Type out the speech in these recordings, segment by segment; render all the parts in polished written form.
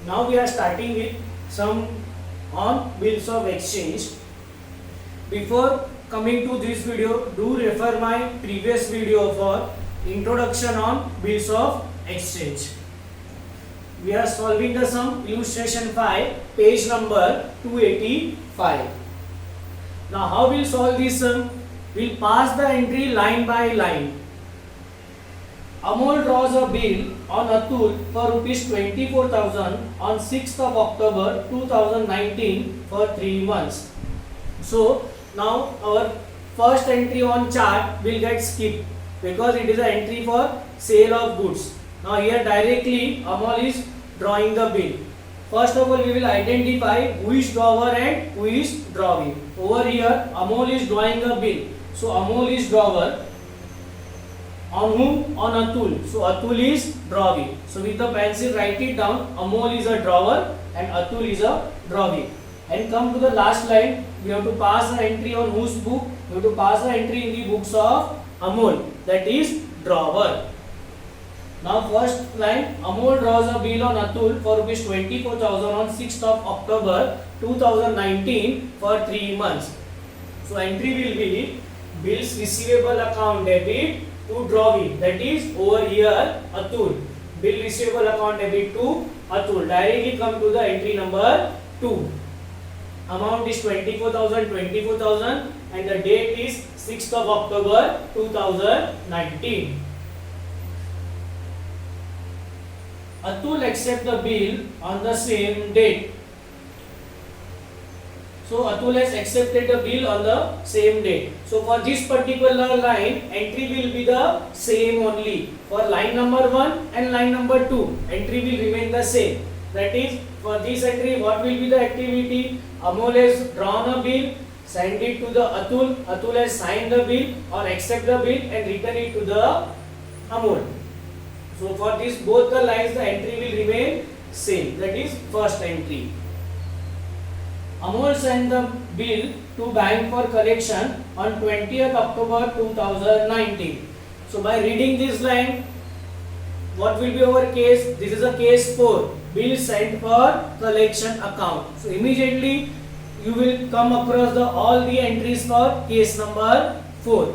Now we are starting with some on bills of exchange. Before coming to this video, do refer my previous video for introduction on bills of exchange. We are solving the sum illustration 5, page number 285. Now how we'll solve this sum? We'll pass the entry line by line. Amol draws a bill on Atul for rupees 24,000 on 6th of October 2019 for 3 months. So now our first entry on chart will get skipped because it is an entry for sale of goods. Now here directly Amol is drawing the bill. First of all we will identify who is drawer and who is drawing. Over here Amol is drawing a bill. So Amol is drawer. On whom? On Atul. So Atul is drawing. So with the pencil write it down. Amol is a drawer and Atul is a drawing. And come to the last line. We have to pass the entry on whose book? We have to pass the entry in the books of Amol. That is drawer. Now first line. Amol draws a bill on Atul for rupees 24,000 on 6th of October 2019 for 3 months. So entry will be bills receivable account debit to drawing, that is over here Atul. Bill receivable account debit to Atul. Directly come to the entry number 2. Amount is 24,000 and the date is 6th of October 2019. Atul accept the bill on the same date. So Atul has accepted the bill on the same date. So for this particular line, entry will be the same only. For line number 1 and line number 2, entry will remain the same. That is, for this entry, what will be the activity? Amol has drawn a bill, send it to the Atul. Atul has signed the bill or accept the bill and return it to the Amol. So for this both the lines, the entry will remain same. That is first entry. Amol sent the bill to bank for collection on 20th October 2019. So by reading this line, what will be our case? This is a case 4. Bill sent for collection account. So immediately you will come across all the entries for case number 4.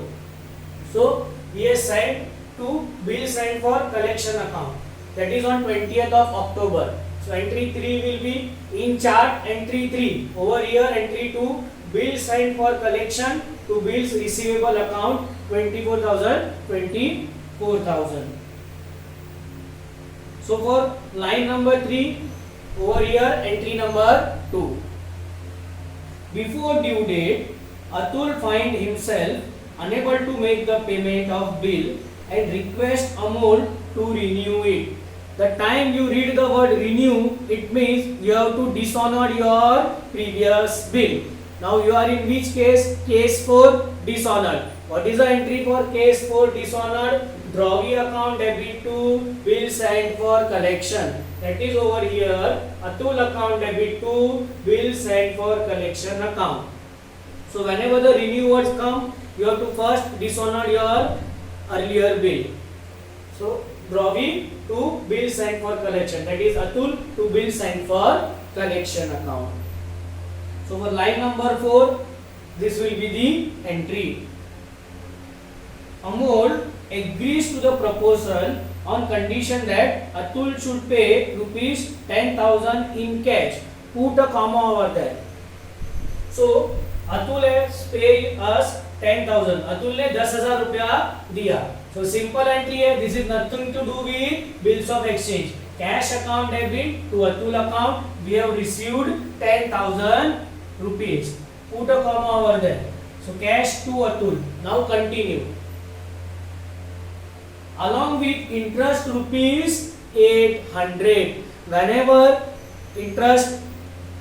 So he has sent to bill sent for collection account. That is on 20th of October. So entry 3 will be in chart entry 3. Over here entry 2, bill signed for collection to bills receivable account 24,000, 24,000. So for line number 3, over here entry number 2. Before due date, Atul find himself unable to make the payment of bill and request Amol to renew it. The time you read the word renew, it means you have to dishonor your previous bill. Now you are in which case? Case 4, dishonored. What is the entry for case 4 dishonored? Drawee account debit to bill sent for collection. That is over here, Atul account debit to bill sent for collection account. So whenever the renew words come, you have to first dishonor your earlier bill. So drawee to bill sent for collection, that is Atul to bill sent for collection account. So for line number 4, this will be the entry. Amol agrees to the proposal on condition that Atul should pay rupees 10,000 in cash. Put a comma over there. So Atul has paid us 10,000. Atul ने 10,000 रुपया दिया. So simple entry है. This is nothing to do with bills of exchange. Cash account debit to Atul account. We have received 10,000 rupees. Put a comma over there. So cash to Atul. Now continue. Along with interest rupees 800. Whenever interest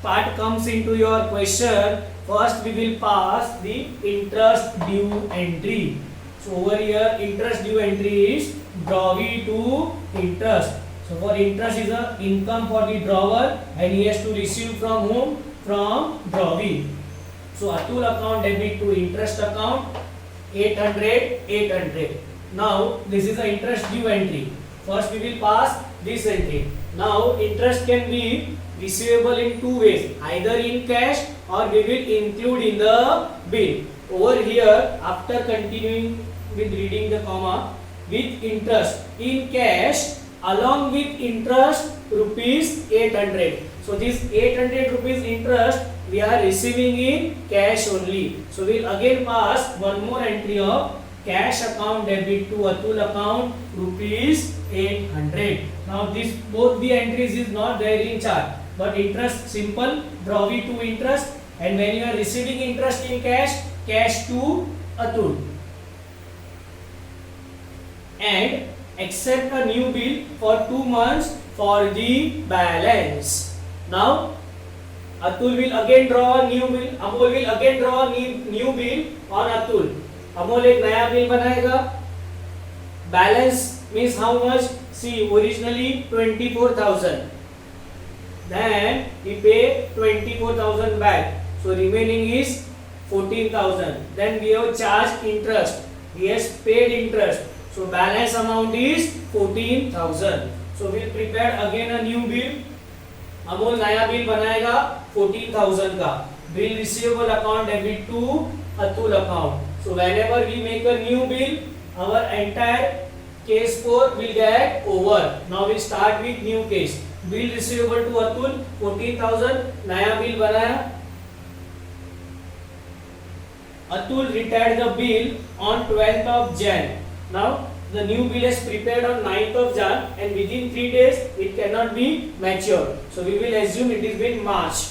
part comes into your question, first we will pass the interest due entry. So over here interest due entry is drawee to interest. So for interest is a income for the drawer and he has to receive from whom? From drawee. So Atul account debit to interest account 800. Now this is the interest due entry. First we will pass this entry. Now interest can be receivable in two ways, either in cash or we will include in the bill. Over here, after continuing with reading the comma, with interest in cash along with interest rupees 800. So this 800 rupees interest we are receiving in cash only. So we will again pass one more entry of cash account debit to Atul account rupees 800. Now this both the entries is not there in chart, but interest simple, draw we to interest, and when you are receiving interest in cash, cash to Atul, and accept a new bill for 2 months for the balance. Now Atul will again draw a new bill, Amol will again draw a new bill on Atul. Amol एक नया bill बनाएगा. Balance means how much? See originally 24,000. Then he pay 24,000 back. So remaining is 14,000. Then we have charged interest. He has paid interest. So balance amount is 14,000. So we will prepare again a new bill. Amol नया bill बनाएगा 14,000 का. Bill receivable account debit to Atul account. So whenever we make a new bill, our entire case 4 will get over. Now we start with new case. Bill receivable to Atul 14,000, नया bill बनाया. Atul retired the bill on 12th of Jan. Now the new bill is prepared on 9th of Jan and within 3 days it cannot be matured. So we will assume it is been March.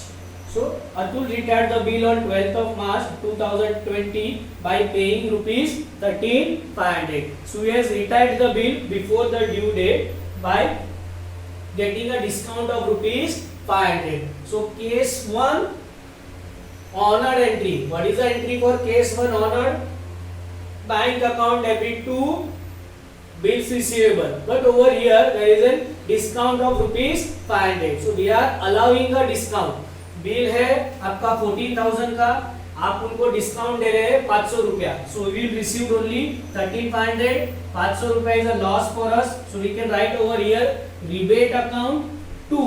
So Atul retired the bill on 12th of March 2020 by paying rupees 13,500. So he has retired the bill before the due date by getting a discount of rupees 500. So case 1 honored entry. What is the entry for case 1 honored? Bank account debit to bills receivable. But over here there is a discount of rupees 500. So we are allowing a discount. Bill है आपका 14,000 का, आप उनको discount दे रहे हैं 500 रुपया. So we will receive only 13,500. 500 रुपया is a loss for us. So we can write over here rebate account to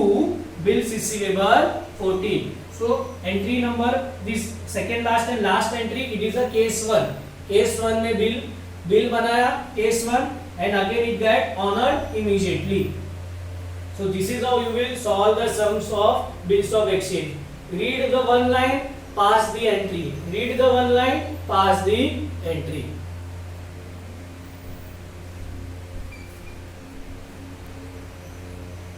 bills receivable 14. So entry number this second last and last entry it is a case 1. Case 1 में bill बनाया case 1 and again it get honoured immediately. So this is how you will solve the sums of bills of exchange. Read the one line, pass the entry. Read the one line, pass the entry.